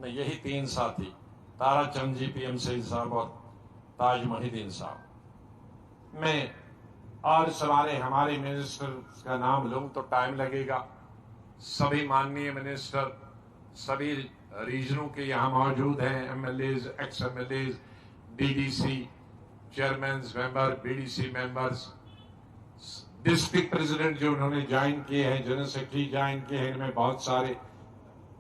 में यही तीन साथी, ताराचंद जी पीएम सईद साहब और ताज मोहिद्दीन साहब। मैं और सवारे हमारे मिनिस्टर का नाम लूं तो टाइम लगेगा। सभी माननीय मिनिस्टर सभी रीजनों के यहाँ मौजूद हैं, MLAs, x MLAs, DDC chairman member, BDC members, district president जो उन्होंने ज्वाइन किए हैं, जनरल सेक्रेटरी ज्वाइन किए हैं, इनमें बहुत सारे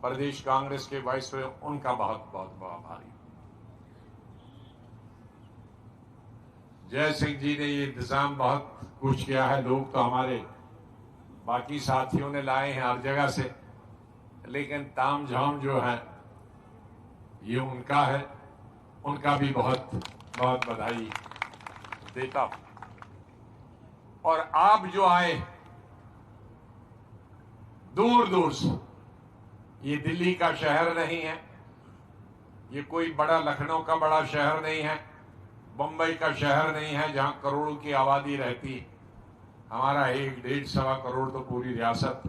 प्रदेश कांग्रेस के वाइस प्रेसिडेंट, उनका बहुत बहुत आभारी। जय सिंह जी ने ये इंतजाम बहुत कुछ किया है। लोग तो हमारे बाकी साथियों ने लाए हैं हर जगह से, लेकिन ताम झाम जो है ये उनका है। उनका भी बहुत बहुत बधाई देता हूं। और आप जो आए दूर दूर से, ये दिल्ली का शहर नहीं है, ये कोई बड़ा लखनऊ का बड़ा शहर नहीं है, बंबई का शहर नहीं है जहां करोड़ों की आबादी रहती है। हमारा 1, 1.5, सवा करोड़ तो पूरी रियासत।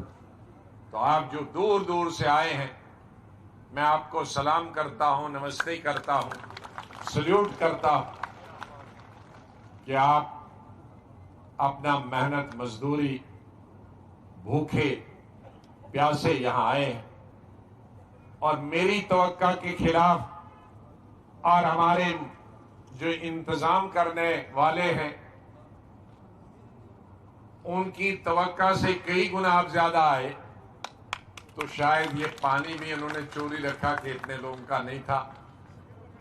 तो आप जो दूर दूर से आए हैं, मैं आपको सलाम करता हूं, नमस्ते करता हूं, सल्यूट करता हूं कि आप अपना मेहनत मजदूरी भूखे प्यासे यहां आए हैं और मेरी तवक्का के खिलाफ और हमारे जो इंतजाम करने वाले हैं उनकी तवक्का से कई गुना आप ज्यादा आए। तो शायद ये पानी भी उन्होंने चोरी रखा कि इतने लोगों का नहीं था।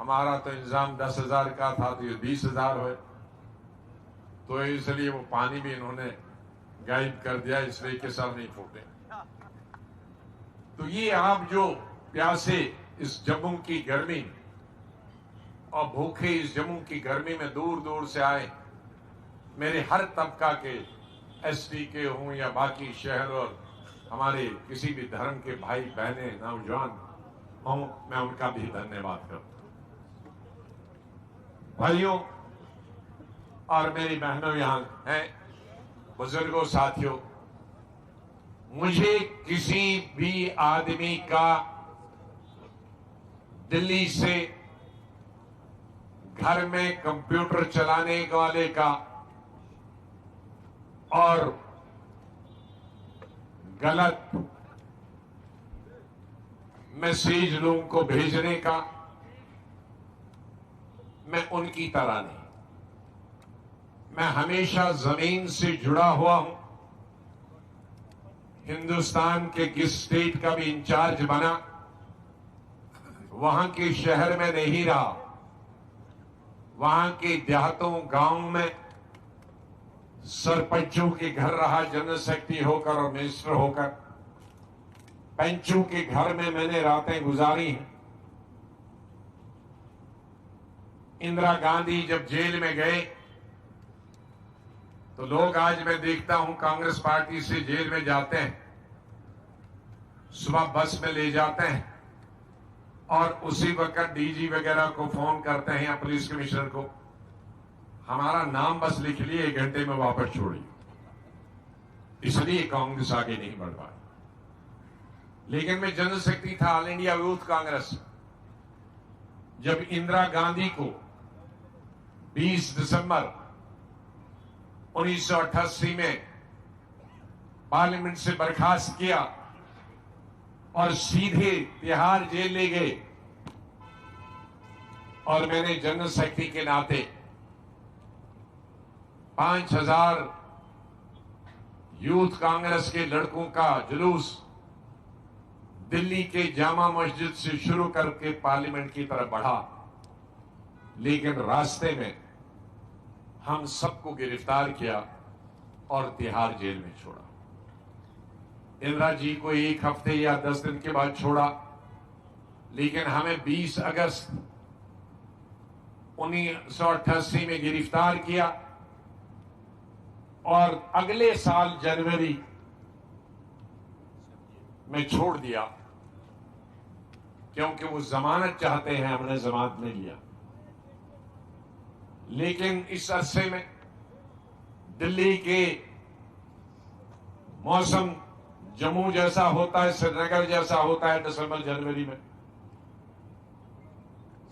हमारा तो इंतजाम 10,000 का था, तो ये 20,000 हुए, तो इसलिए वो पानी भी इन्होंने गायब कर दिया, इसलिए के सर नहीं फूटे। तो ये आप जो प्यासे इस जम्मू की गर्मी और भूखे इस जम्मू की गर्मी में दूर दूर से आए, मेरे हर तबका के एसटी के हों या बाकी शहर और हमारे किसी भी धर्म के भाई बहने नौजवान हों, मैं उनका भी धन्यवाद करता हूं। भाइयों और मेरी बहनों यहां हैं, बुजुर्गों, साथियों, मुझे किसी भी आदमी का दिल्ली से घर में कंप्यूटर चलाने वाले का और गलत मैसेज लोगों को भेजने का, मैं उनकी तरह नहीं। मैं हमेशा जमीन से जुड़ा हुआ हूं। हिंदुस्तान के किस स्टेट का भी इंचार्ज बना, वहां के शहर में नहीं रहा, वहां के देहातों गांवों में सरपंचों के घर रहा, जनरल सेक्रेटरी होकर और मिनिस्टर होकर। पंचों के घर में मैंने रातें गुजारी हैं। इंदिरा गांधी जब जेल में गए तो लोग, आज मैं देखता हूं कांग्रेस पार्टी से जेल में जाते हैं, सुबह बस में ले जाते हैं और उसी वक्त डीजी वगैरह को फोन करते हैं या पुलिस कमिश्नर को, हमारा नाम बस लिख लिए, 1 घंटे में वापस छोड़िए। इसलिए कांग्रेस आगे नहीं बढ़ पाई। लेकिन मैं जनरल सेक्रेटरी था ऑल इंडिया यूथ कांग्रेस। जब इंदिरा गांधी को 20 दिसंबर 1988 में पार्लियामेंट से बर्खास्त किया और सीधे तिहाड़ जेल ले गए, और मैंने जनरल सेक्रेटरी के नाते 5,000 यूथ कांग्रेस के लड़कों का जुलूस दिल्ली के जामा मस्जिद से शुरू करके पार्लियामेंट की तरफ बढ़ा। लेकिन रास्ते में हम सबको गिरफ्तार किया और तिहाड़ जेल में छोड़ा। इंदिरा जी को 1 हफ्ते या 10 दिन के बाद छोड़ा, लेकिन हमें 20 अगस्त 1988 में गिरफ्तार किया और अगले साल जनवरी में छोड़ दिया, क्योंकि वो जमानत चाहते हैं, हमने जमानत नहीं लिया। लेकिन इस अरसे में दिल्ली के मौसम जम्मू जैसा होता है, श्रीनगर जैसा होता है दिसंबर जनवरी में,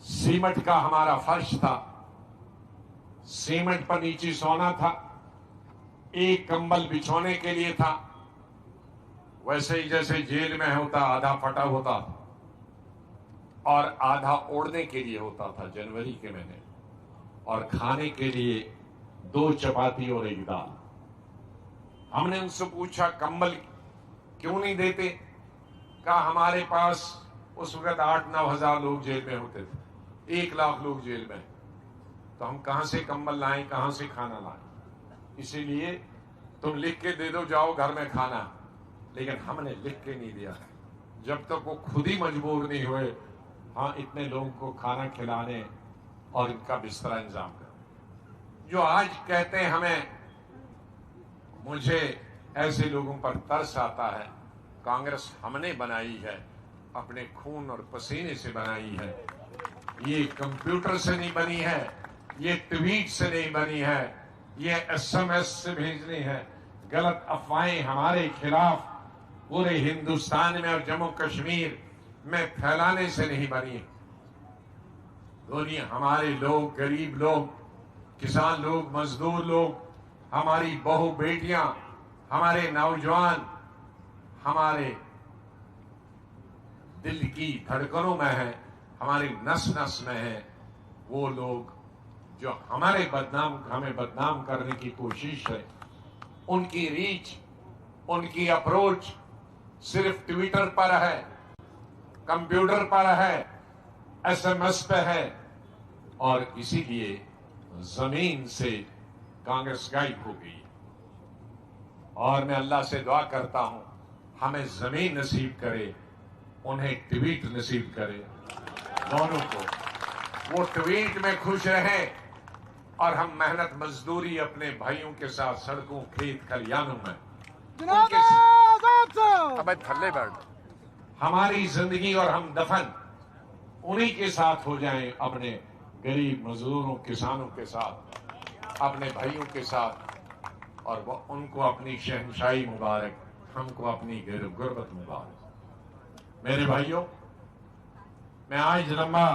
सीमेंट का हमारा फर्श था, सीमेंट पर नीचे सोना था, एक कंबल बिछोने के लिए था। वैसे ही जैसे जेल में होता, आधा फटा होता और आधा ओढ़ने के लिए होता था जनवरी के महीने, और खाने के लिए 2 चपाती और 1 दाल। हमने उनसे पूछा कंबल क्यों नहीं देते? कहा हमारे पास उस वक्त 8-9 हजार लोग जेल में होते थे, 1 लाख लोग जेल में, तो हम कहां से कंबल लाएं, कहां से खाना लाएं? इसीलिए तुम लिख के दे दो, जाओ घर में खाना। लेकिन हमने लिख के नहीं दिया जब तक वो खुद ही मजबूर नहीं हुए हाँ इतने लोगों को खाना खिलाने और इनका बिस्तरा इंतजाम कर। जो आज कहते हैं हमें, मुझे ऐसे लोगों पर तरस आता है। कांग्रेस हमने बनाई है, अपने खून और पसीने से बनाई है, ये कंप्यूटर से नहीं बनी है, ये ट्वीट से नहीं बनी है, ये एसएमएस से भेजनी है। गलत अफवाहें हमारे खिलाफ पूरे हिंदुस्तान में और जम्मू कश्मीर में फैलाने से नहीं बनी। दुनिया, हमारे लोग, गरीब लोग, किसान लोग, मजदूर लोग, हमारी बहू बेटियां, हमारे नौजवान, हमारे दिल की धड़कनों में है, हमारी नस नस में है। वो लोग जो हमें बदनाम करने की कोशिश है, उनकी रीच, उनकी अप्रोच सिर्फ ट्विटर पर है, कंप्यूटर पर है, एसएमएस पे है, और इसीलिए जमीन से कांग्रेस गायब हो गई। और मैं अल्लाह से दुआ करता हूं हमें जमीन नसीब करे, उन्हें ट्वीट नसीब करे, दोनों को। वो ट्वीट में खुश रहे और हम मेहनत मजदूरी अपने भाइयों के साथ सड़कों, खेत, खलियानों में थल्ले बैठ, हमारी जिंदगी और हम दफन उन्हीं के साथ हो जाएं, अपने गरीब मजदूरों, किसानों के साथ, अपने भाइयों के साथ, और वो उनको अपनी शहनशाही मुबारक, हमको अपनी गुर्बत मुबारक। मेरे भाइयों, मैं आज लंबा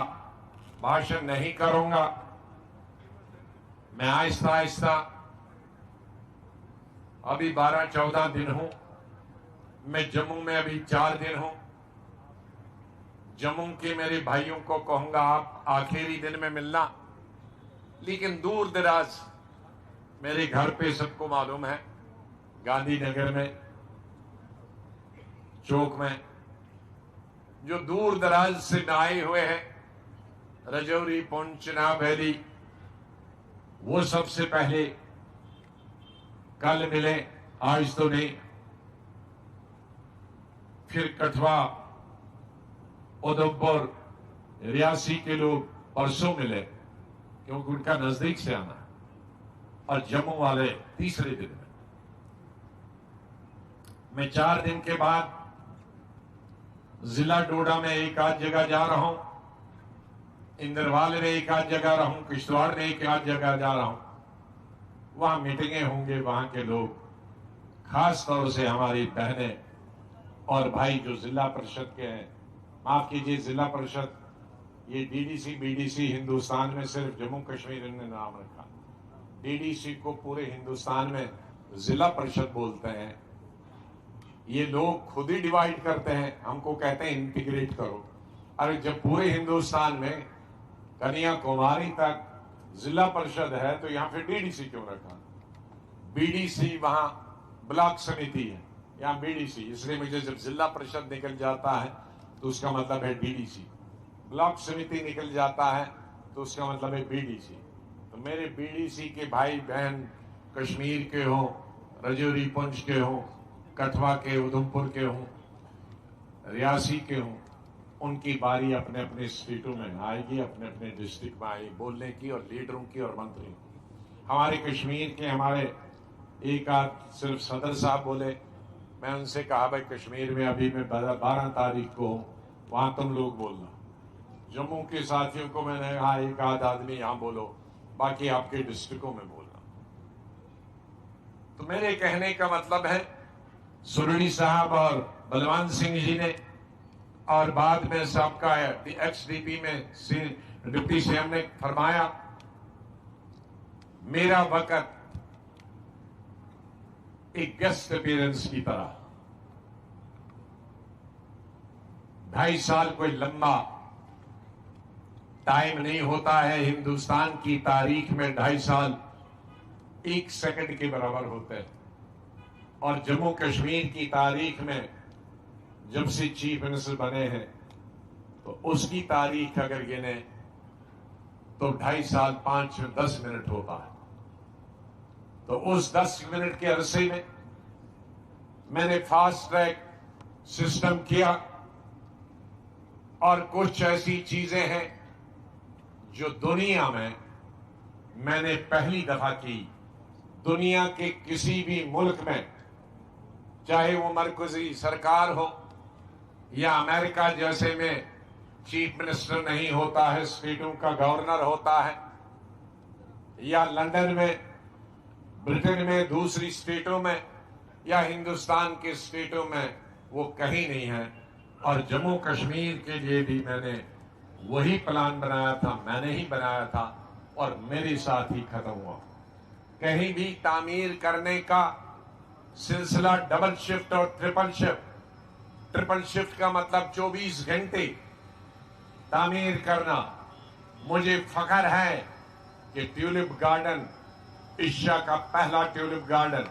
भाषण नहीं करूंगा, मैं आहिस्ता आहिस्ता, अभी 12-14 दिन हूं, मैं जम्मू में अभी 4 दिन हूं। जम्मू के मेरे भाइयों को कहूंगा आप आखिरी दिन में मिलना, लेकिन दूर दराज मेरे घर पे सबको मालूम है, गांधीनगर में, चौक में, जो दूर दराज से आए हुए हैं, रजौरी, पुंछ, चिनाब वैली, वो सबसे पहले कल मिले, आज तो नहीं। फिर कठवा, उधमपुर, रियासी के लोग परसों मिले, क्योंकि उनका नजदीक से आना है, और जम्मू वाले तीसरे दिन में। मैं 4 दिन के बाद जिला डोडा में एक आध जगह जा रहा हूं, इंदरवाल में एक आध जगह रहा हूं, किश्तवाड़ में एक आध जगह जा रहा हूं। वहां मीटिंगें होंगे, वहां के लोग, खास तौर से हमारी बहनें और भाई जो जिला परिषद के हैं, माफ कीजिए जिला परिषद, ये डीडीसी बीडीसी हिंदुस्तान में सिर्फ जम्मू कश्मीर ने नाम रखा, डीडीसी को पूरे हिंदुस्तान में जिला परिषद बोलते हैं। ये लोग खुद ही डिवाइड करते हैं, हमको कहते हैं इंटीग्रेट करो। अरे जब पूरे हिंदुस्तान में कन्याकुमारी तक जिला परिषद है तो यहां फिर डीडीसी क्यों रखा? बीडीसी वहां ब्लॉक समिति है, यहां बीडीसी, इसलिए मुझे जब जिला परिषद निकल जाता है तो उसका मतलब है डीडीसी, ब्लॉक समिति निकल जाता है तो उसका मतलब है बीडीसी। तो मेरे बीडीसी के भाई बहन कश्मीर के हों, रजौरी पुंछ के हों, कठवा के, उधमपुर के हों, रियासी के हों, उनकी बारी अपने अपने स्टेटों में आएगी, अपने अपने डिस्ट्रिक्ट में आएगी बोलने की, और लीडरों की और मंत्रियों की। हमारे कश्मीर के हमारे एक आध सिर्फ सदर साहब बोले, मैं उनसे कहा भाई कश्मीर में अभी मैं 12 तारीख को हूं, वहां तुम लोग बोलना। जम्मू के साथियों को मैंने कहा एक आध आदमी यहां बोलो, बाकी आपके डिस्ट्रिक्टों में बोलना। तो मेरे कहने का मतलब है, सुरणी साहब और बलवंत सिंह जी ने और बाद में सबका HDP में डिप्टी सीएम ने फरमाया, मेरा वक्त एक गेस्ट अपीयरेंस की तरह, 2.5 साल कोई लंबा टाइम नहीं होता है। हिंदुस्तान की तारीख में 2.5 साल 1 सेकंड के बराबर होते हैं। और जम्मू कश्मीर की तारीख में जब से चीफ मिनिस्टर बने हैं तो उसकी तारीख अगर गिने तो 2.5 साल 5-10 मिनट होता है। तो उस 10 मिनट के अरसे में मैंने फास्ट ट्रैक सिस्टम किया और कुछ ऐसी चीजें हैं जो दुनिया में मैंने पहली दफा की। दुनिया के किसी भी मुल्क में, चाहे वो मरकजी सरकार हो या अमेरिका जैसे में चीफ मिनिस्टर नहीं होता है, स्टेटों का गवर्नर होता है, या लंदन में, ब्रिटेन में, दूसरी स्टेटों में, या हिंदुस्तान के स्टेटों में वो कहीं नहीं है। और जम्मू कश्मीर के लिए भी मैंने वही प्लान बनाया था, मैंने ही बनाया था और मेरे साथ ही खत्म हुआ। कहीं भी तामीर करने का सिलसिला डबल शिफ्ट और ट्रिपल शिफ्ट। ट्रिपल शिफ्ट का मतलब 24 घंटे तामीर करना। मुझे फख्र है कि ट्यूलिप गार्डन, एशिया का पहला ट्यूलिप गार्डन,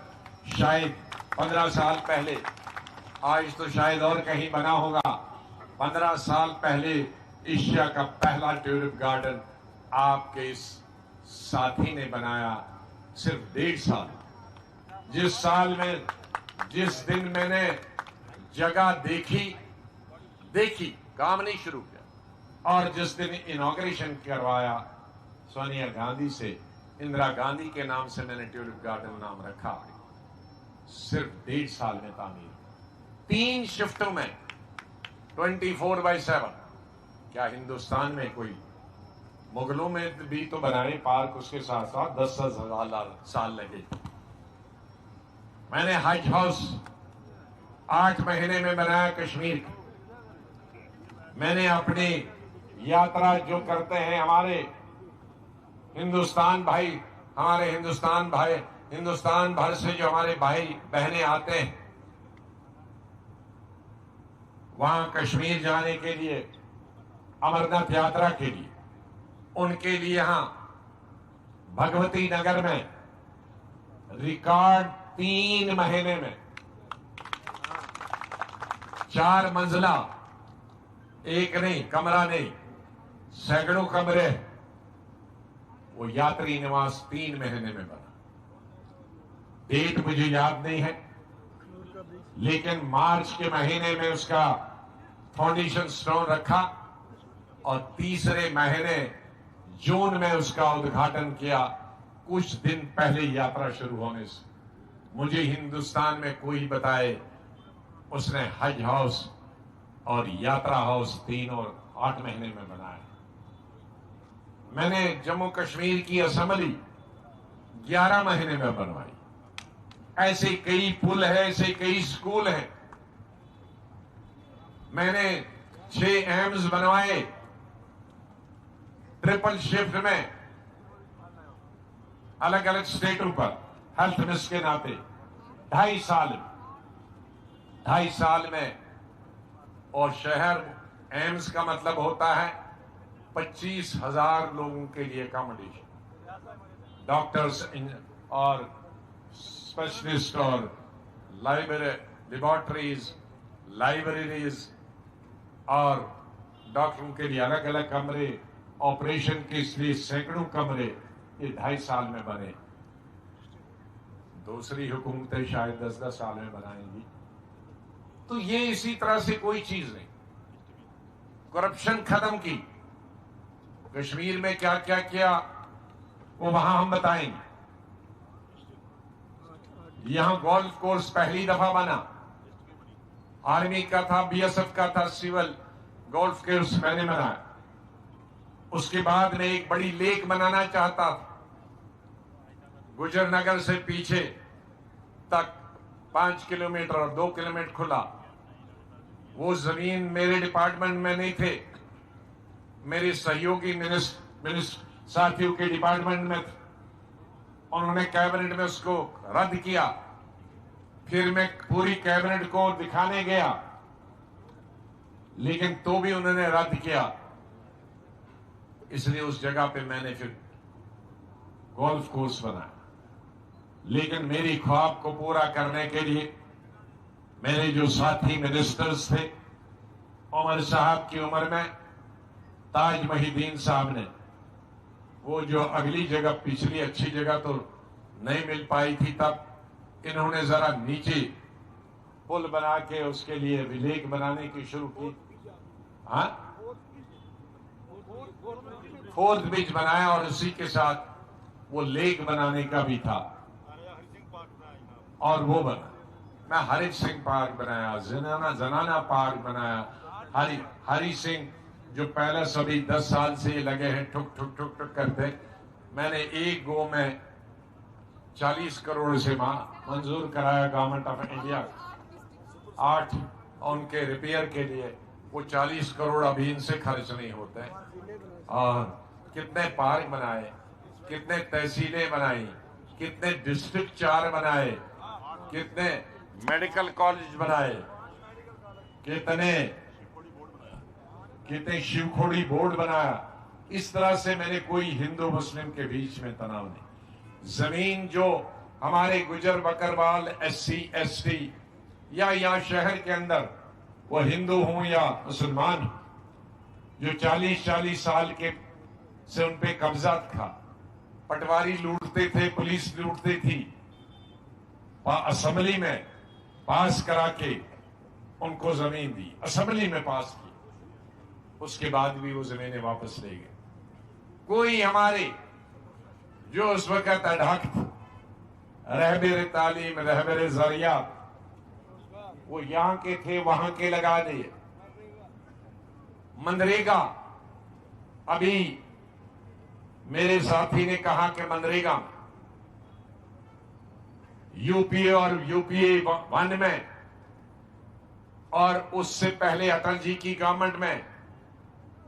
शायद 15 साल पहले, आज तो शायद और कहीं बना होगा, 15 साल पहले एशिया का पहला ट्यूलिप गार्डन आपके इस साथी ने बनाया। सिर्फ 1.5 साल। जिस साल में, जिस दिन मैंने जगह देखी, काम नहीं शुरू किया, और जिस दिन इनॉग्रेशन करवाया सोनिया गांधी से, इंदिरा गांधी के नाम से मैंने ट्यूलिप गार्डन नाम रखा। सिर्फ 1.5 साल में तामीर, 3 शिफ्टों में, 24/7। क्या हिंदुस्तान में कोई, मुगलों में भी तो बनाए पार्क, उसके साथ साथ 10,000 साल लगे। मैंने हज हाउस 8 महीने में बनाया कश्मीर का। मैंने अपनी यात्रा जो करते हैं हमारे हिंदुस्तान भाई, हिंदुस्तान भर से जो हमारे भाई बहनें आते हैं वहां कश्मीर जाने के लिए, अमरनाथ यात्रा के लिए, उनके लिए यहां भगवती नगर में रिकॉर्ड 3 महीने में 4 मंजिला, एक नहीं, कमरा नहीं, सैकड़ों कमरे, वो यात्री निवास 3 महीने में बना। डेट मुझे याद नहीं है, लेकिन मार्च के महीने में उसका फाउंडेशन स्टोन रखा और तीसरे महीने जून में उसका उद्घाटन किया, कुछ दिन पहले यात्रा शुरू होने से। मुझे हिंदुस्तान में कोई बताए उसने हज हाउस और यात्रा हाउस 3 और 8 महीने में बनाया। मैंने जम्मू कश्मीर की असेंबली 11 महीने में बनवाई। ऐसे कई पुल है, ऐसे कई स्कूल हैं। मैंने 6 एम्स बनवाए ट्रिपल शिफ्ट में, अलग अलग स्टेटों पर, हेल्थ मिनिस्टर के नाते 2.5 साल में। और शहर, एम्स का मतलब होता है 25,000 लोगों के लिए अकोमोडेशन, डॉक्टर्स और स्पेशलिस्ट और लेबोरेटरीज, लाइब्रेरीज और डॉक्टरों के लिए अलग अलग कमरे, ऑपरेशन के लिए सैकड़ों कमरे। ये 2.5 साल में बने। दूसरी हुकूमतें शायद 10-10 साल में बनाएंगी। तो ये इसी तरह से कोई चीज नहीं। करप्शन खत्म की। कश्मीर में क्या क्या किया वो वहां हम बताएंगे। यहां गोल्फ कोर्स पहली दफा बना, आर्मी का था, बीएसएफ का था, सिविल गोल्फ कोर्स मैंने बनाया। उसके बाद में एक बड़ी लेक बनाना चाहता था, गुजरनगर से पीछे तक 5 किलोमीटर और 2 किलोमीटर खुला। वो जमीन मेरे डिपार्टमेंट में नहीं थे, मेरे सहयोगी मिनिस्टर साथियों के डिपार्टमेंट में थे। उन्होंने कैबिनेट में उसको रद्द किया। फिर मैं पूरी कैबिनेट को दिखाने गया, लेकिन तो भी उन्होंने रद्द किया। इसलिए उस जगह पे मैंने फिर गोल्फ कोर्स बनाया। लेकिन मेरी ख्वाब को पूरा करने के लिए मेरे जो साथी मिनिस्टर्स थे, उमर साहब की उम्र में ताज महिदीन साहब ने वो जो अगली जगह, पिछली अच्छी जगह तो नहीं मिल पाई थी, तब इन्होंने जरा नीचे पुल बना के उसके लिए विलेक बनाने की शुरू की। हाँ, फोर्थ ब्रिज बनाया और उसी के साथ वो लेक बनाने का भी था और वो बना। मैं हरि सिंह पार्क बनाया, जनाना पार्क बनाया। हरि सिंह जो पहले सभी 10 साल से लगे हैं ठुक ठुक ठुक ठुक करते, मैंने एक गो में 40 करोड़ से मंजूर कराया गवर्नमेंट ऑफ इंडिया। 8 उनके रिपेयर के लिए वो 40 करोड़ अभी इनसे खर्च नहीं होते। और कितने पार्क बनाए, कितने तहसीलें बनाई, कितने डिस्ट्रिक्ट 4 बनाए, कितने मेडिकल कॉलेज बनाए, कितने शिवखोड़ी बोर्ड बनाया। इस तरह से मैंने कोई हिंदू मुस्लिम के बीच में तनाव नहीं। जमीन जो हमारे गुजर बकरवाल, SC ST या यहाँ शहर के अंदर वो हिंदू हों या मुसलमान हो, जो 40-40 साल के से उन पे कब्जा था, पटवारी लूटते थे, पुलिस लूटती थी, असेंबली में पास करा के उनको जमीन दी, असेंबली में पास की, उसके बाद भी वो जमीनें वापस ले गए। कोई हमारे जो उस वक्त अढ़ाक रहबर तालीम, रहबर जरिया, वो यहां के थे वहां के लगा दिए। मनरेगा, अभी मेरे साथी ने कहा कि मनरेगा यूपीए और यूपीए 1 में और उससे पहले अटल जी की गवर्नमेंट में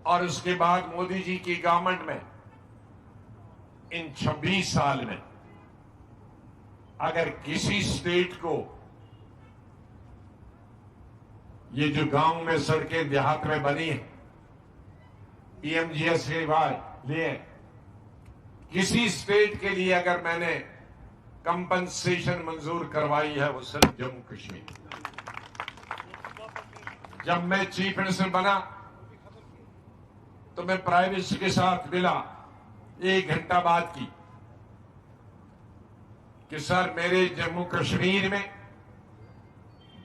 और उसके बाद मोदी जी की गवर्नमेंट में, इन 26 साल में अगर किसी स्टेट को ये जो गांव में सड़कें देहात में बनी है, PMGS के बाद लिए किसी स्टेट के लिए अगर मैंने कंपनसेशन मंजूर करवाई है, वो सिर्फ जम्मू कश्मीर। जब मैं चीफ मिनिस्टर बना तो मैं प्राइम मिनिस्टर के साथ मिला 1 घंटा बात की कि सर मेरे जम्मू कश्मीर में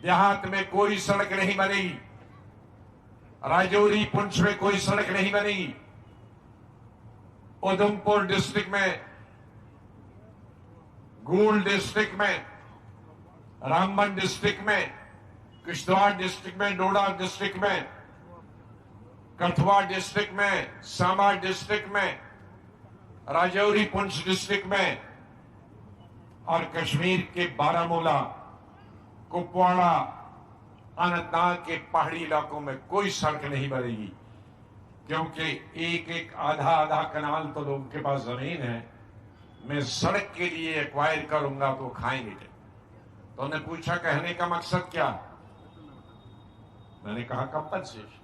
देहात में कोई सड़क नहीं बनेगी, राजौरी पुंछ में कोई सड़क नहीं बनेगी, उधमपुर डिस्ट्रिक्ट में, गूल डिस्ट्रिक्ट में, रामबन डिस्ट्रिक्ट में, किश्तवाड़ डिस्ट्रिक्ट में, डोडा डिस्ट्रिक्ट में, कठुआ डिस्ट्रिक्ट में, सांबा डिस्ट्रिक्ट में, राजौरी पुंछ डिस्ट्रिक्ट में और कश्मीर के बारामूला, कुपवाड़ा, अनंतनाग के पहाड़ी इलाकों में कोई सड़क नहीं बनेगी, क्योंकि एक आधा कनाल तो लोगों के पास जमीन है। मैं सड़क के लिए एक्वायर करूंगा तो खाएंगे। तो उन्होंने पूछा कहने का मकसद क्या? मैंने कहा कंपनसेशन।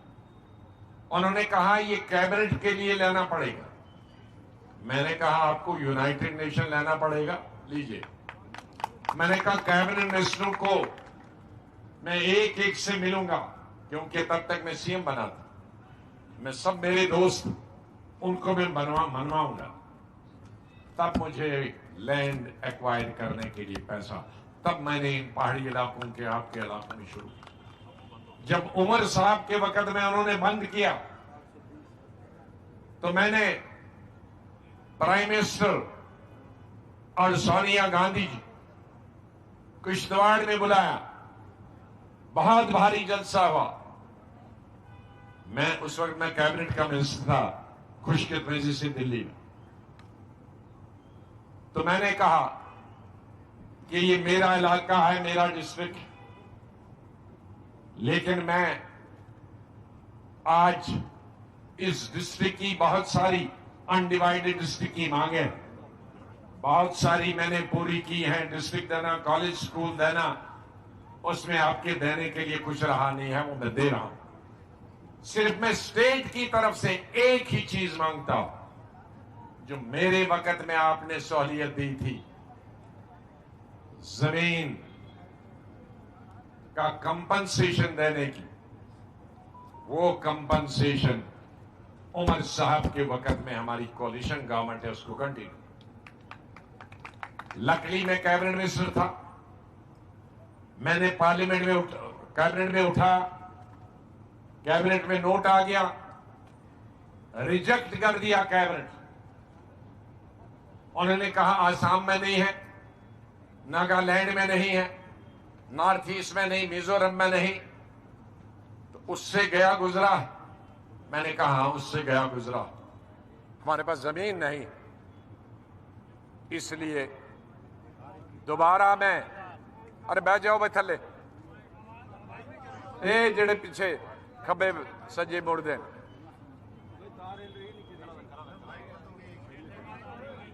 उन्होंने कहा ये कैबिनेट के लिए लेना पड़ेगा। मैंने कहा आपको यूनाइटेड नेशन लेना पड़ेगा, लीजिए। मैंने कहा कैबिनेट मिनिस्टरों को मैं एक से मिलूंगा, क्योंकि तब तक मैं CM बना था। मैं सब मेरे दोस्त उनको मैं मनवाऊंगा, तब मुझे लैंड एक्वायर करने के लिए पैसा। तब मैंने इन पहाड़ी इलाकों के, आपके इलाकों में शुरू किया। जब उमर साहब के वक्त में उन्होंने बंद किया तो मैंने प्राइम मिनिस्टर और सोनिया गांधी जी किश्तवाड़ में बुलाया, बहुत भारी जलसा हुआ। मैं उस वक्त मैं कैबिनेट का मिनिस्टर था, खुशकिस्मती से दिल्ली में। तो मैंने कहा कि ये मेरा इलाका है, मेरा डिस्ट्रिक्ट, लेकिन मैं आज इस डिस्ट्रिक्ट की बहुत सारी अनडिवाइडेड डिस्ट्रिक्ट की मांगे बहुत सारी मैंने पूरी की है। डिस्ट्रिक्ट देना, कॉलेज स्कूल देना, उसमें आपके देने के लिए कुछ रहा नहीं है, वो मैं दे रहा हूं। सिर्फ मैं स्टेट की तरफ से एक ही चीज मांगता हूं जो मेरे वक्त में आपने सहूलियत दी थी, जमीन का कंपनसेशन देने की। वो कंपनसेशन उमर साहब के वक्त में हमारी कोलिशन गवर्नमेंट है उसको कंटिन्यू। लकली में कैबिनेट मिनिस्टर था, मैंने पार्लियामेंट में कैबिनेट में उठा, कैबिनेट में नोट आ गया, रिजेक्ट कर दिया कैबिनेट। उन्होंने कहा आसाम में नहीं है, नागालैंड में नहीं है, नॉर्थ ईस्ट में नहीं, मिजोरम में नहीं। तो उससे गया गुजरा। मैंने कहा हाँ, उससे गया गुजरा, हमारे पास जमीन नहीं। इसलिए दोबारा मैं, अरे बैठ जाओ भाई थले, ए जेड़े पीछे खब्बे सज्जे मुड़ दे,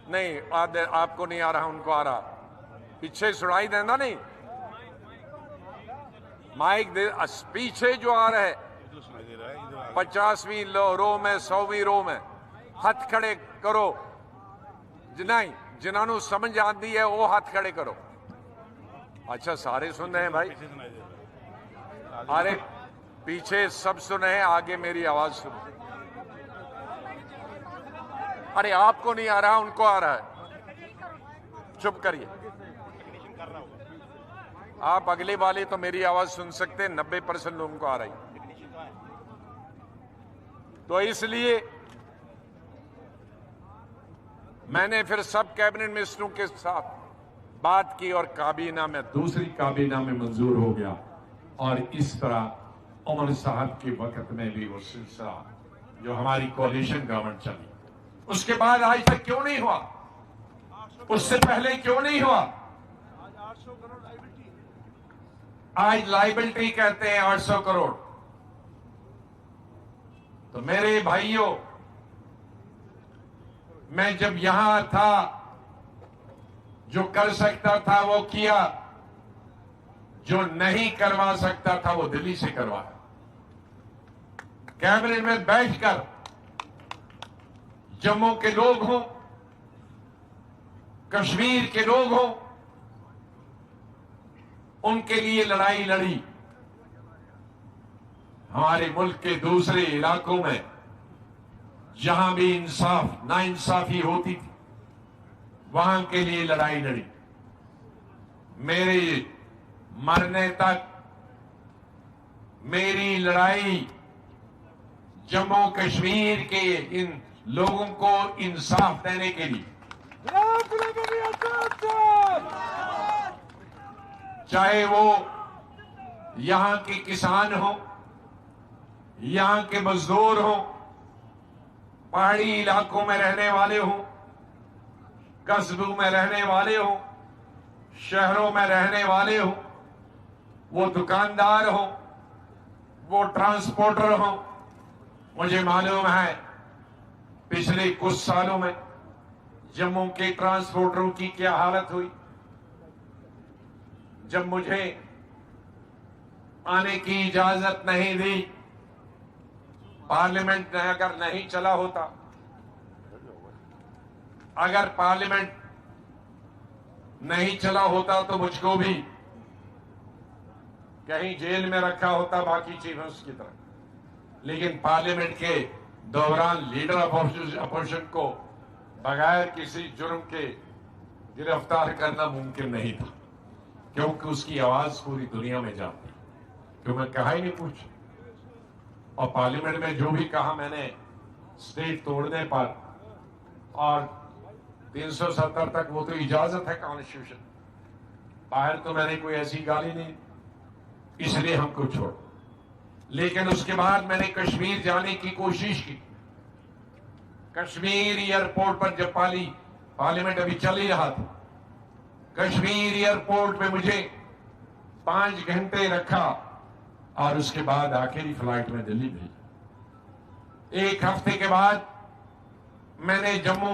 नहीं आपको नहीं आ रहा, उनको आ रहा, पीछे सुनाई देना नहीं, माइक दे। पीछे जो आ रहा है 50वीं रो में, 100वीं रो में हाथ खड़े करो। नहीं, जिन्होंने समझ आती है वो हाथ खड़े करो। अच्छा, सारे सुन रहे हैं भाई? अरे पीछे सब सुन रहे हैं, आगे मेरी आवाज सुनो। अरे आपको नहीं आ रहा, उनको आ रहा है, चुप करिए। आप अगले वाले तो मेरी आवाज सुन सकते हैं, 90% लोगों को आ रही। तो इसलिए मैंने फिर सब कैबिनेट मिनिस्टरों के साथ बात की और काबीना में, दूसरी काबीना में मंजूर हो गया। और इस तरह उमर साहब के वक्त में भी वो सिलसिला जो हमारी कोalition गवर्नमेंट चली, उसके बाद आज तक क्यों नहीं हुआ, उससे पहले क्यों नहीं हुआ? आज लाइबिलिटी कहते हैं 800 करोड़। तो मेरे भाइयों, मैं जब यहां था जो कर सकता था वो किया, जो नहीं करवा सकता था वो दिल्ली से करवाया। कैबिनेट में बैठकर जम्मू के लोग हों, कश्मीर के लोग हों, उनके लिए लड़ाई लड़ी। हमारे मुल्क के दूसरे इलाकों में जहां भी इंसाफ नाइंसाफी होती थी, वहां के लिए लड़ाई लड़ी। मेरे मरने तक मेरी लड़ाई जम्मू कश्मीर के इन लोगों को इंसाफ देने के लिए, चाहे वो यहां के किसान हो, यहां के मजदूर हो, पहाड़ी इलाकों में रहने वाले हो, कस्बों में रहने वाले हो, शहरों में रहने वाले हो, वो दुकानदार हो, वो ट्रांसपोर्टर हो। मुझे मालूम है पिछले कुछ सालों में जम्मू के ट्रांसपोर्टरों की क्या हालत हुई। जब मुझे आने की इजाजत नहीं दी, पार्लियामेंट अगर नहीं चला होता, अगर पार्लियामेंट नहीं चला होता तो मुझको भी कहीं जेल में रखा होता बाकी चीजों की तरह। लेकिन पार्लियामेंट के दौरान लीडर ऑफ अपोजिशन को बगैर किसी जुर्म के गिरफ्तार करना मुमकिन नहीं था, क्योंकि उसकी आवाज पूरी दुनिया में जाती। क्यों मैं कहा ही नहीं कुछ। और पार्लियामेंट में जो भी कहा मैंने स्टेट तोड़ने पर, और 370 तक वो तो इजाजत है कॉन्स्टिट्यूशन, बाहर तो मैंने कोई ऐसी गाली नहीं, इसलिए हमको छोड़। लेकिन उसके बाद मैंने कश्मीर जाने की कोशिश की। कश्मीर एयरपोर्ट पर जब पार्लियामेंट अभी चल ही रहा था, कश्मीर एयरपोर्ट पे मुझे 5 घंटे रखा और उसके बाद आखिरी फ्लाइट में दिल्ली भेजा। एक हफ्ते के बाद मैंने जम्मू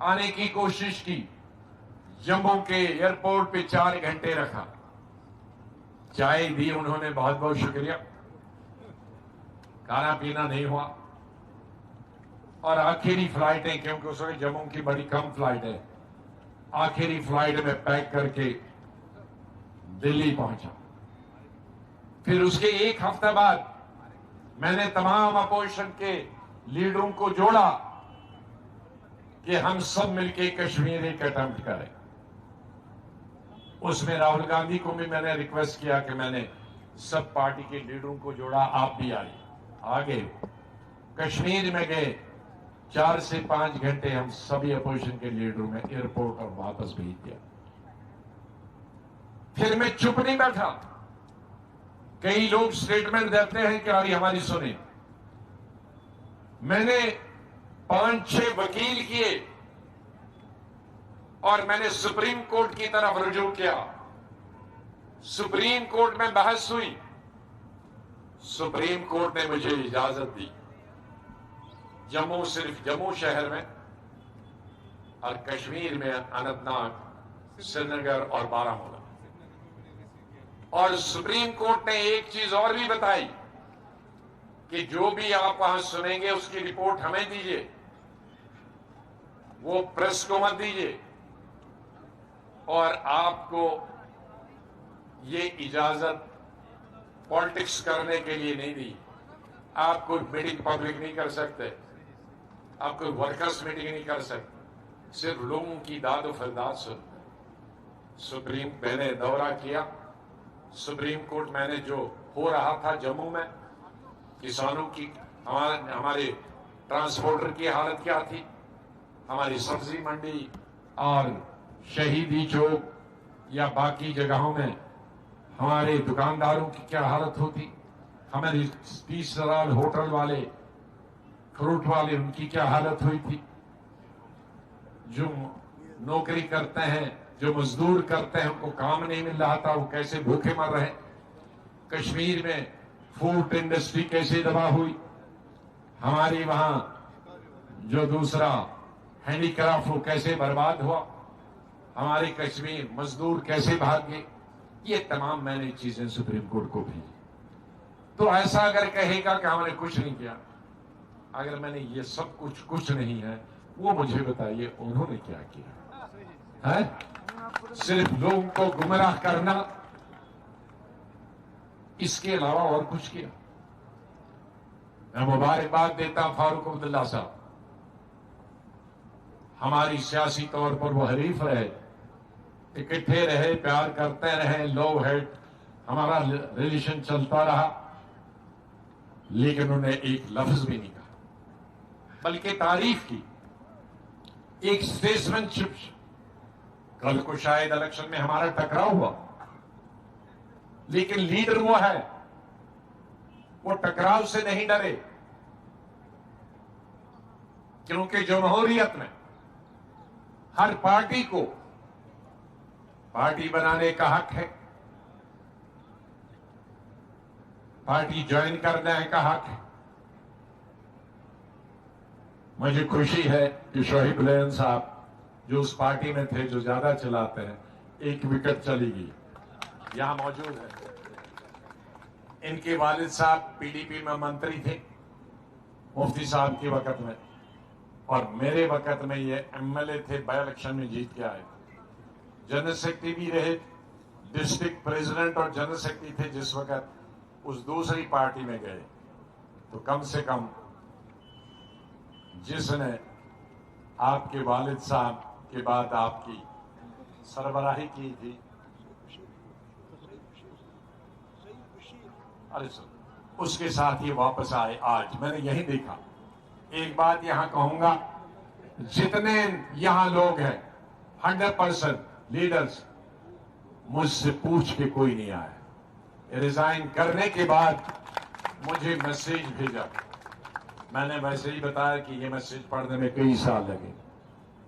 आने की कोशिश की। जम्मू के एयरपोर्ट पे 4 घंटे रखा, चाय दी उन्होंने, बहुत बहुत शुक्रिया, खाना पीना नहीं हुआ। और आखिरी फ्लाइटें, क्योंकि उस वक्त जम्मू की बड़ी कम फ्लाइट है, आखिरी फ्लाइट में पैक करके दिल्ली पहुंचा। फिर उसके एक हफ्ते बाद मैंने तमाम अपोजिशन के लीडरों को जोड़ा कि हम सब मिलकर कश्मीर एक अटेम्प्ट करें। उसमें राहुल गांधी को भी मैंने रिक्वेस्ट किया कि मैंने सब पार्टी के लीडरों को जोड़ा, आप भी आइए। आगे कश्मीर में गए, 4 से 5 घंटे हम सभी अपोजिशन के लीडरों में एयरपोर्ट और वापस भेज दिया। फिर मैं चुप नहीं बैठा। कई लोग स्टेटमेंट देते हैं कि अरे हमारी सुने। मैंने 5-6 वकील किए और मैंने सुप्रीम कोर्ट की तरफ रुजू किया। सुप्रीम कोर्ट में बहस हुई, सुप्रीम कोर्ट ने मुझे इजाजत दी जम्मू, सिर्फ जम्मू शहर में और कश्मीर में अनंतनाग, श्रीनगर और बारामूला। और सुप्रीम कोर्ट ने एक चीज और भी बताई कि जो भी आप वहां सुनेंगे उसकी रिपोर्ट हमें दीजिए, वो प्रेस को मत दीजिए। और आपको ये इजाजत पॉलिटिक्स करने के लिए नहीं दी। आप कोई मीटिंग पब्लिक नहीं कर सकते, आप कोई वर्कर्स मीटिंग नहीं कर सकते, सिर्फ लोगों की दाद फरियाद सुन। सुप्रीम मैंने दौरा किया, सुप्रीम कोर्ट मैंने जो हो रहा था जम्मू में, किसानों की, हमारे ट्रांसपोर्टर की हालत क्या थी, हमारी सब्जी मंडी और शहीदी चौक या बाकी जगहों में हमारे दुकानदारों की क्या हालत होती, हमारे 30,000 होटल वाले, फ्रूट वाले, उनकी क्या हालत हुई थी, जो नौकरी करते हैं, जो मजदूर करते हैं, उनको काम नहीं मिल रहा था, वो कैसे भूखे मर रहे। कश्मीर में फूड इंडस्ट्री कैसे दबा हुई, हमारी वहां जो दूसरा हैंडीक्राफ्ट वो कैसे बर्बाद हुआ, हमारे कश्मीर मजदूर कैसे भाग गए। ये तमाम मैंने चीजें सुप्रीम कोर्ट को भेजी। तो ऐसा अगर कहेगा कि हमने कुछ नहीं किया, अगर मैंने ये सब कुछ नहीं है, वो मुझे बताइए उन्होंने क्या किया है? सिर्फ लोगों को गुमराह करना, इसके अलावा और कुछ किया? मैं मुबारकबाद देता फारूक अब्दुल्ला साहब, हमारी सियासी तौर पर वो हरीफ रहे, इकट्ठे रहे, प्यार करते रहे, लव हेट हमारा रिलेशन चलता रहा, लेकिन उन्होंने एक लफ्ज भी नहीं कहा, बल्कि तारीफ की, एक स्टेट्समैनशिप। कल को शायद इलेक्शन में हमारा टकराव हुआ, लेकिन लीडर वो है, वो टकराव से नहीं डरे, क्योंकि जमहूरियत में हर पार्टी को पार्टी बनाने का हक है, पार्टी ज्वाइन करने का हक है। मुझे खुशी है कि शोहिब लैन साहब जो उस पार्टी में थे, जो ज्यादा चलाते हैं, एक विकेट चली गई, यहां मौजूद है। इनके वालिद साहब पीडीपी में मंत्री थे मुफ्ती साहब के वक्त में, और मेरे वक्त में ये एमएलए थे, बाय इलेक्शन में जीत के आए। जनरल सेक्रेटरी भी रहे, डिस्ट्रिक्ट प्रेसिडेंट और जनरल सेक्रेटरी थे जिस वक्त उस दूसरी पार्टी में गए। तो कम से कम जिसने आपके वालिद साहब के बाद आपकी सरबराही की थी, अरे उसके साथ ये वापस आए। आज मैंने यही देखा। एक बात यहां कहूंगा, जितने यहां लोग हैं 100% लीडर्स, मुझसे पूछ के कोई नहीं आया। रिजाइन करने के बाद मुझे मैसेज भेजा, मैंने वैसे ही बताया कि ये मैसेज पढ़ने में कई साल लगे।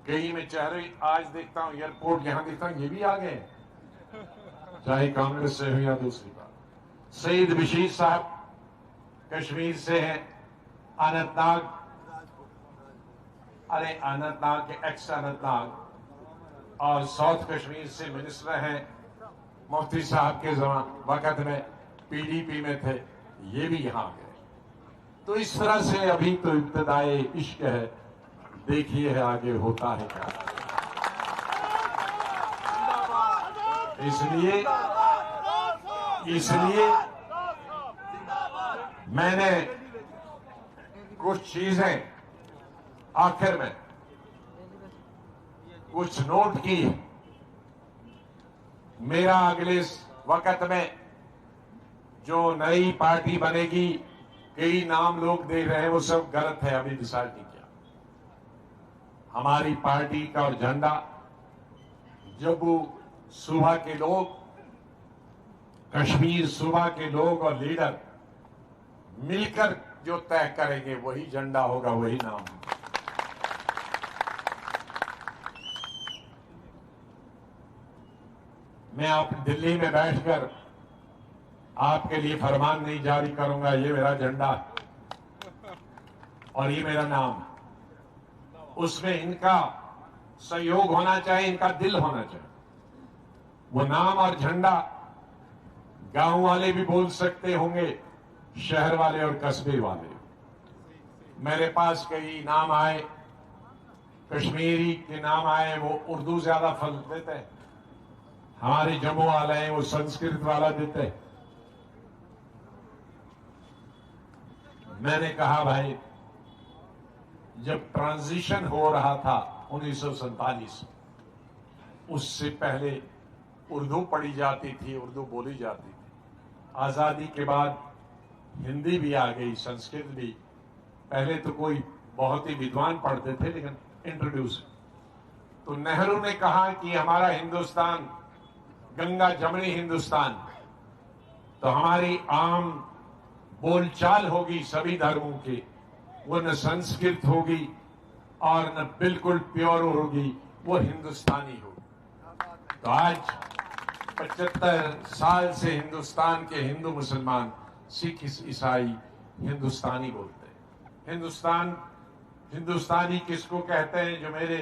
कई में चेहरे आज देखता हूं, एयरपोर्ट यहां देखता हूं, ये भी आ गए, चाहे कांग्रेस से हो या दूसरी बात। सईद बशीर साहब कश्मीर से हैं, अनंतनाग, अरे अनंतनाग के एक्स अनंतनाग और साउथ कश्मीर से मिनिस्टर हैं, मुफ्ती साहब के वक्त में पीडीपी में थे, ये भी यहां गए। तो इस तरह से अभी तो इब्तदाए इश्क है, देखिए है आगे होता है क्या। इसलिए मैंने कुछ चीजें आखिर में कुछ नोट की है। मेरा अगले वक्त में जो नई पार्टी बनेगी, कई नाम लोग दे रहे हैं, वो सब गलत है, अभी डिसाइड नहीं किया। हमारी पार्टी का झंडा जम्मू सूबा के लोग, कश्मीर सूबा के लोग और लीडर मिलकर जो तय करेंगे वही झंडा होगा, वही नाम। मैं आप दिल्ली में बैठकर आपके लिए फरमान नहीं जारी करूंगा, ये मेरा झंडा और ये मेरा नाम। उसमें इनका सहयोग होना चाहिए, इनका दिल होना चाहिए। वो नाम और झंडा गांव वाले भी बोल सकते होंगे, शहर वाले और कस्बे वाले। मेरे पास कई नाम आए, कश्मीरी के नाम आए, वो उर्दू ज्यादा फल देते हैं। हमारे जम्मू वाले हैं, वो संस्कृत वाला देते हैं। मैंने कहा भाई, जब ट्रांजिशन हो रहा था 1947, उससे पहले उर्दू पढ़ी जाती थी, उर्दू बोली जाती थी। आजादी के बाद हिंदी भी आ गई, संस्कृत भी। पहले तो कोई बहुत ही विद्वान पढ़ते थे, लेकिन इंट्रोड्यूस। तो नेहरू ने कहा कि हमारा हिंदुस्तान गंगा जमनी हिंदुस्तान, तो हमारी आम बोलचाल होगी सभी धर्मों की, वो न संस्कृत होगी और न बिल्कुल प्योर होगी, वो हिंदुस्तानी होगी। तो आज 75 साल से हिंदुस्तान के हिंदू मुसलमान, सिख ईसाई हिंदुस्तानी बोलते हैं। हिंदुस्तानी किसको कहते हैं? जो मेरे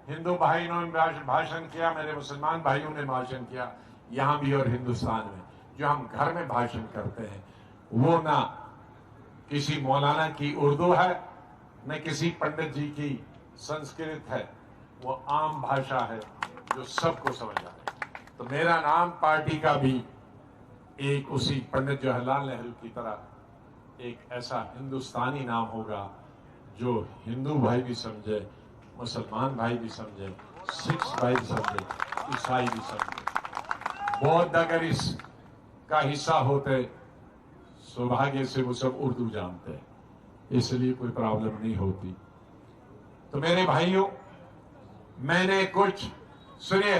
हिंदू भाइयों ने भाषण किया, मेरे मुसलमान भाइयों ने भाषण किया, यहां भी और हिंदुस्तान में। जो हम घर में भाषण करते हैं, वो ना किसी मौलाना की उर्दू है, न किसी पंडित जी की संस्कृत है, वो आम भाषा है जो सबको समझ आए। तो मेरा नाम पार्टी का भी एक उसी पंडित जवाहरलाल नेहरू की तरह एक ऐसा हिंदुस्तानी नाम होगा जो हिंदू भाई भी समझे, मुसलमान भाई भी समझे, सिख भाई भी समझे, ईसाई भी समझे। बौद्ध अगर इसका हिस्सा होते, सौभाग्य से वो सब उर्दू जानते हैं, इसलिए कोई प्रॉब्लम नहीं होती। तो मेरे भाइयों, मैंने कुछ सुनिए,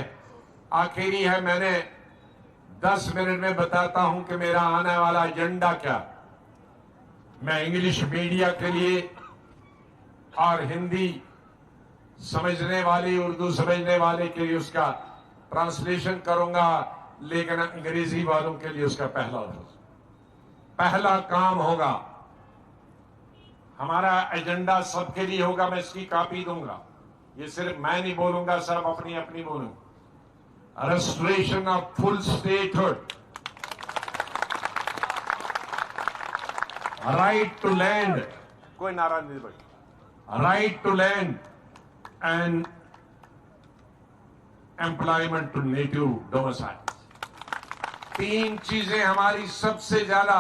आखिरी है, मैंने 10 मिनट में बताता हूं कि मेरा आने वाला एजेंडा क्या। मैं इंग्लिश मीडिया के लिए और हिंदी समझने वाले, उर्दू समझने वाले के लिए उसका ट्रांसलेशन करूंगा, लेकिन अंग्रेजी वालों के लिए उसका पहला काम होगा। हमारा एजेंडा सबके लिए होगा, मैं इसकी कॉपी दूंगा। ये सिर्फ मैं नहीं बोलूंगा, सब अपनी अपनी बोलूंगा। Restoration of full statehood, right to land, कोई नारा नहीं भाई, right to land and employment to native domicile. 3 चीजें हमारी सबसे ज्यादा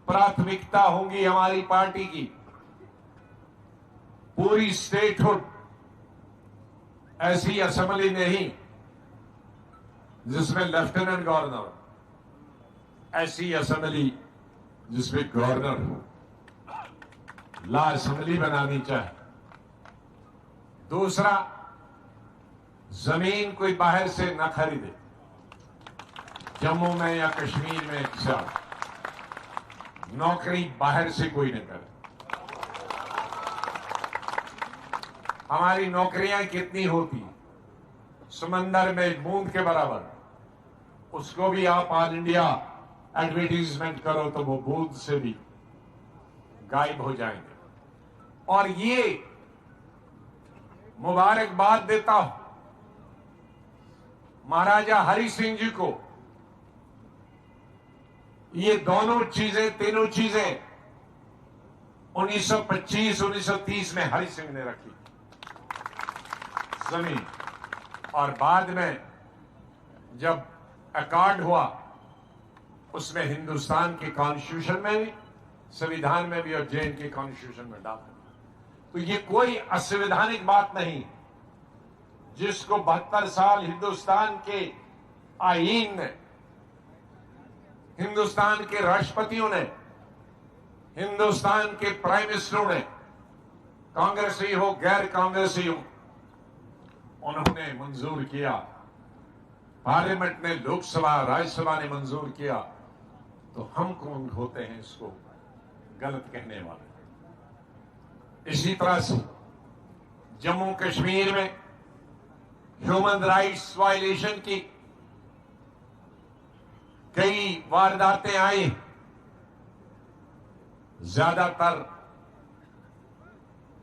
प्राथमिकता होंगी हमारी पार्टी की। पूरी स्टेटहुड, ऐसी असेंबली नहीं जिसमें लेफ्टिनेंट गवर्नर, ऐसी असेंबली जिसमें गवर्नर हो। ला असेंबली बनानी चाहिए। दूसरा, जमीन कोई बाहर से न खरीदे, जम्मू में या कश्मीर में। नौकरी बाहर से कोई न करे। हमारी नौकरियां कितनी होती, समंदर में बूंद के बराबर। उसको भी आप ऑल इंडिया एडवर्टीजमेंट करो तो वो बूंद से भी गायब हो जाएंगे। और ये मुबारकबाद देता हूं महाराजा हरि सिंह जी को। ये दोनों चीजें, तीनों चीजें 1925 1930 में हरि सिंह ने रखी जमीन। और बाद में जब अकॉर्ड हुआ उसमें हिंदुस्तान के कॉन्स्टिट्यूशन में भी, संविधान में भी और जेएन के कॉन्स्टिट्यूशन में डाल। तो ये कोई असंवैधानिक बात नहीं जिसको 72 साल हिंदुस्तान के आईन ने, हिंदुस्तान के राष्ट्रपतियों ने, हिंदुस्तान के प्राइम मिनिस्टरों ने, कांग्रेसी हो गैर कांग्रेसी हो, उन्होंने मंजूर किया। पार्लियामेंट ने, लोकसभा राज्यसभा ने मंजूर किया। तो हम कौन होते हैं इसको गलत कहने वाले। इसी तरह से जम्मू कश्मीर में ह्यूमन राइट्स वायलेशन की कई वारदातें आई। ज्यादातर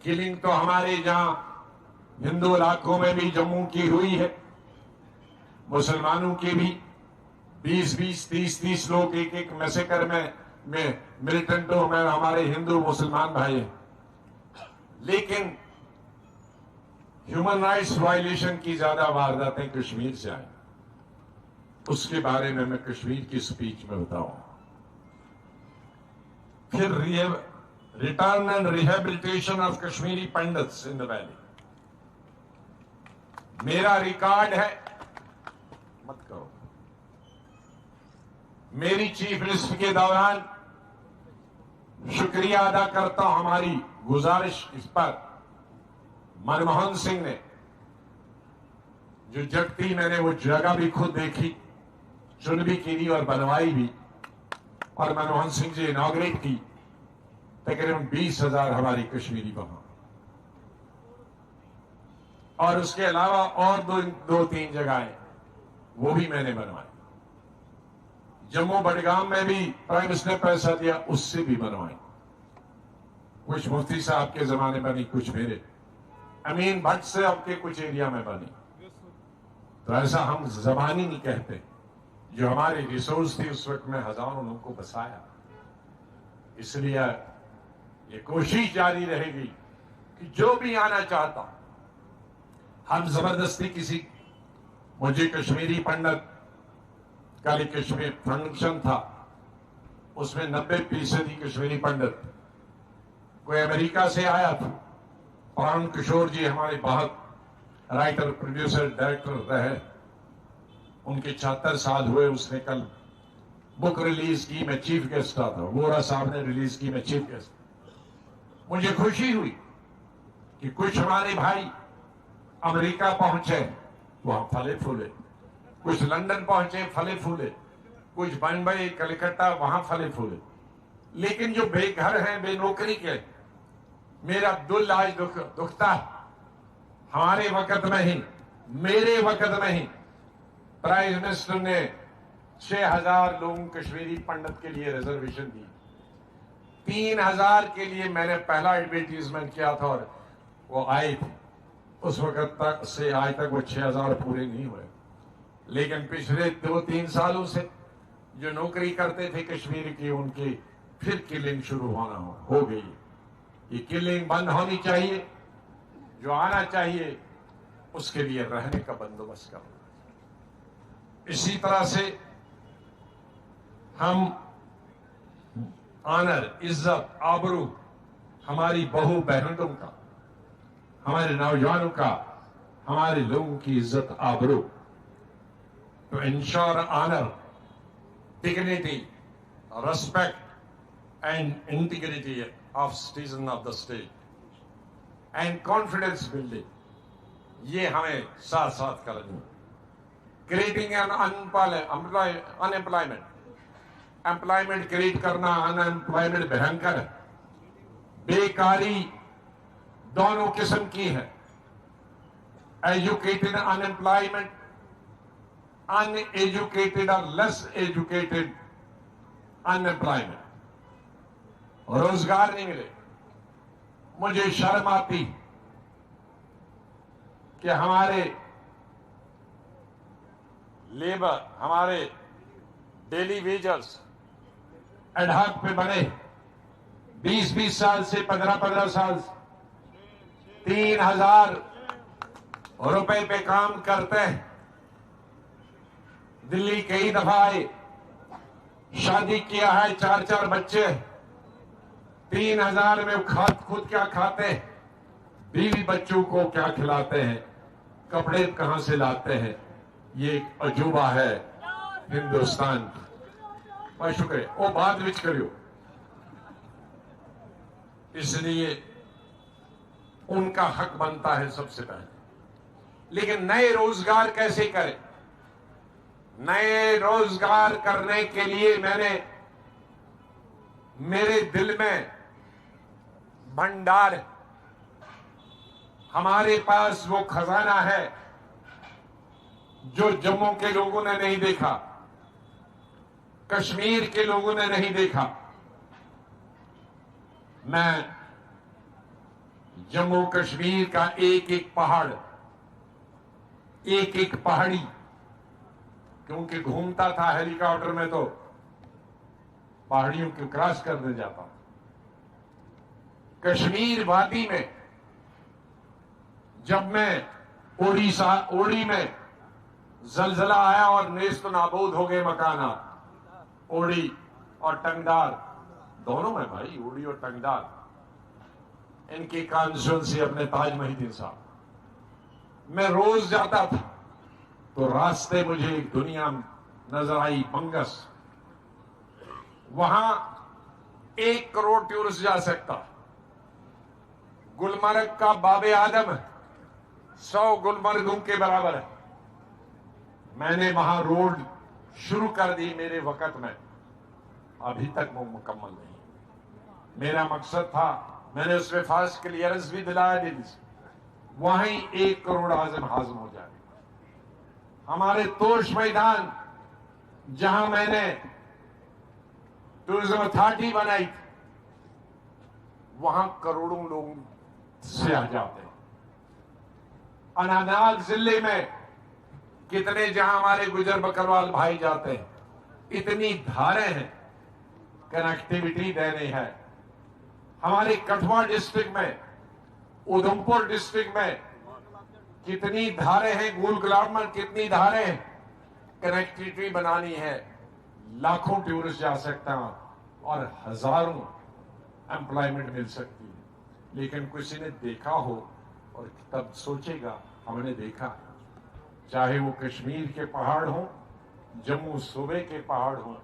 किलिंग तो हमारे जहां हिंदू इलाकों में भी जम्मू की हुई है, मुसलमानों की भी 20-20, 30-30 लोग एक मैसेकर में मिलिटेंटों में हमारे हिंदू मुसलमान भाई हैं। लेकिन ह्यूमन राइट्स वायलेशन की ज्यादा वारदातें कश्मीर से आई। उसके बारे में मैं कश्मीर की स्पीच में बताऊंगा। फिर return and rehabilitation of Kashmiri pandits in the valley. मेरा रिकॉर्ड है, मत करो। मेरी चीफ मिनिस्टर के दौरान शुक्रिया अदा करता हूं, हमारी गुजारिश इस पर मनमोहन सिंह ने जो जगती, मैंने वो जगह भी खुद देखी, चुन भी की और बनवाई भी, और मनमोहन सिंह जी इनॉग्रेट की। तकरीबन 20,000 हमारी कश्मीरी वहां, और उसके अलावा और दो तीन जगहें वो भी मैंने बनवाई। जम्मू बडगाम में भी प्राइम मिनिस्टर ने पैसा दिया, उससे भी बनवाई। कुछ मुफ्ती साहब के जमाने बनी, कुछ मेरे अमीन भट्ट से आपके कुछ एरिया में बनी। तो ऐसा हम जबानी नहीं कहते, जो हमारी रिसोर्स थी उस वक्त में हजारों लोगों को बसाया। इसलिए ये कोशिश जारी रहेगी कि जो भी आना चाहता, हम जबरदस्ती किसी, मुझे कश्मीरी पंडित काली कश्मीर फंक्शन था, उसमें 90% कश्मीरी पंडित। कोई अमेरिका से आया था, परान किशोर जी हमारे बहुत राइटर, प्रोड्यूसर, डायरेक्टर रहे, उनके 76 साल हुए। उसने कल बुक रिलीज की, मैं चीफ गेस्ट था। वोरा साहब ने रिलीज की, मैं चीफ गेस्ट। मुझे खुशी हुई कि कुछ हमारे भाई अमेरिका पहुंचे, वहां फले फूले, कुछ लंदन पहुंचे, फले फूले, कुछ बम्बई, कलकत्ता, वहां फले फूले। लेकिन जो बेघर हैं, बेनौकरी के, मेरा दिल आज दुखता है। हमारे वक्त में ही, मेरे वक्त में ही प्राइम मिनिस्टर ने 6,000 लोगों कश्मीरी पंडित के लिए रिजर्वेशन दी। 3,000 के लिए मैंने पहला एडवर्टीजमेंट किया था और वो आए थे। उस वक्त तक से आज तक वो 6,000 पूरे नहीं हुए। लेकिन पिछले 2-3 सालों से जो नौकरी करते थे कश्मीर की, उनकी फिर किलिंग शुरू हो गई। ये किलिंग बंद होनी चाहिए। जो आना चाहिए उसके लिए रहने का बंदोबस्त करना। इसी तरह से हम ऑनर, इज्जत, आबरू हमारी बहू बहनों का, हमारे नौजवानों का, हमारे लोगों की इज्जत आबरू, to ensure honor, dignity, respect and integrity of citizen of the state and confidence building, ये हमें साथ साथ करनी। Creating an unemployment, employment create करना, अनएम्प्लॉयमेंट भयंकर है। बेकारी दोनों किस्म की है, एजुकेटेड अनएम्प्लॉयमेंट, अनएजुकेटेड और लेस एजुकेटेड अनएम्प्लॉयमेंट। रोजगार नहीं मिले। मुझे शर्म आती कि हमारे लेबर, हमारे डेली वेजर्स एडहॉक पे बने 20-20 साल से 15-15 साल 3,000 रुपए पे काम करते हैं। दिल्ली कई दफा आए, शादी किया है, 4-4 बच्चे, 3,000 में खुद क्या खाते, बीवी बच्चों को क्या खिलाते हैं, कपड़े कहां से लाते हैं। ये एक अजूबा है हिंदुस्तान की। बहुत शुक्रिया। वो बाद विच करियो। इसलिए उनका हक बनता है सबसे पहले। लेकिन नए रोजगार कैसे करें? नए रोजगार करने के लिए मैंने मेरे दिल में भंडार है। हमारे पास वो खजाना है जो जम्मू के लोगों ने नहीं देखा, कश्मीर के लोगों ने नहीं देखा। मैं जम्मू कश्मीर का एक एक पहाड़, एक एक पहाड़ी, क्योंकि घूमता था हेलीकॉप्टर में तो पहाड़ियों को क्रॉस करने जाता। कश्मीर वादी में जब मैं ओड़ी में जलजला आया और नेस्त नाबूद हो गए मकानात, ओड़ी और टंगदार दोनों में भाई, ओड़ी और टंगदार, इनकी कॉन्स्टिट्यूंसी अपने ताज मोहिद्दीन साहब, मैं रोज जाता था तो रास्ते मुझे एक दुनिया नजर आई, बंगस। वहां 1 करोड़ टूरिस्ट जा सकता। गुलमर्ग का बाबे आदम 100 गुलमर्गों के बराबर है। मैंने वहां रोड शुरू कर दी मेरे वक्त में, अभी तक वो मुकम्मल नहीं। मेरा मकसद था, मैंने उसमें फास्ट क्लियरेंस भी दिलाया दिल्ली से, वहीं 1 करोड़ आजम हाजिर हो जाए। हमारे तोश मैदान जहां मैंने टूरिज्म अथॉरिटी बनाई थी, वहां करोड़ों लोग से आ जाते हैं। अनंतनाग जिले में कितने, जहां हमारे गुजर बकरवाल भाई जाते हैं, इतनी धारें हैं, कनेक्टिविटी देनी है। हमारे कठुआ डिस्ट्रिक्ट में, उधमपुर डिस्ट्रिक्ट में कितनी धारें हैं, गुल गुलाब में कितनी धारें हैं, कनेक्टिविटी बनानी है। लाखों टूरिस्ट जा सकते हैं और हजारों एम्प्लॉयमेंट मिल सकती है। लेकिन किसी ने देखा हो और तब सोचेगा, हमने देखा, चाहे वो कश्मीर के पहाड़ हो, जम्मू सूबे के पहाड़ हो,